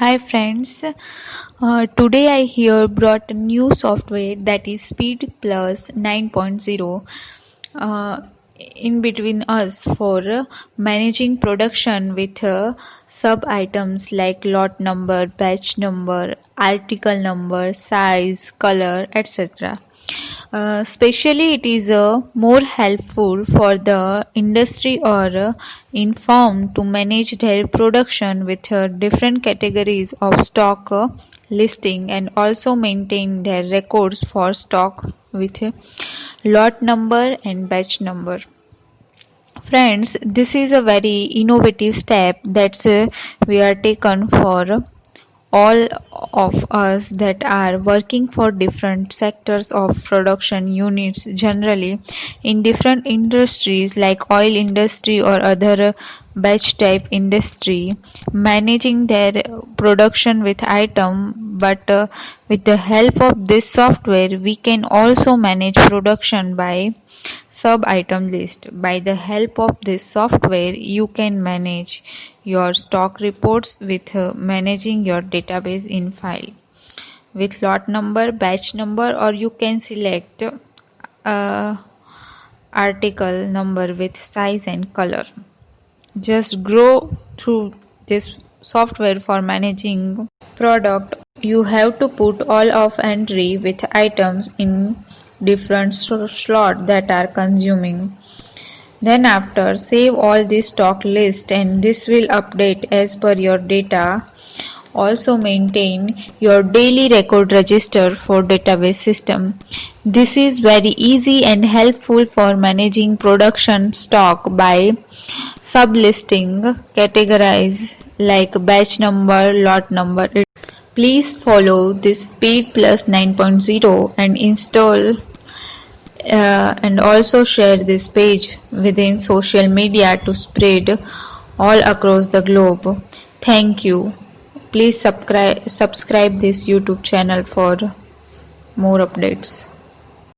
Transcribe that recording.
Hi friends, today I here brought a new software that is Speed Plus 9.0 in between us for managing production with sub items like lot number, batch number, article number, size, color, etc. Especially it is more helpful for the industry or in firm to manage their production with different categories of stock listing and also maintain their records for stock with lot number and batch number. Friends, this is a very innovative step that we are taken for all of us that are working for different sectors of production units generally in different industries like oil industry or other batch type industry managing their production with item, but with the help of this software we can also manage production by sub item list. By the help of this software you can manage your stock reports with managing your database in file with lot number, batch number, or you can select article number with size and color. Just go through this software for managing product. You have to put all of entry with items in different slot that are consuming. Then after save all this stock list and this will update as per your data. Also maintain your daily record register for database system. This is very easy and helpful for managing production stock by sublisting, categorize like batch number, lot number. Please follow this Speed Plus 9.0 and install and also share this page within social media to spread all across the globe. Thank you. Please subscribe this YouTube channel for more updates.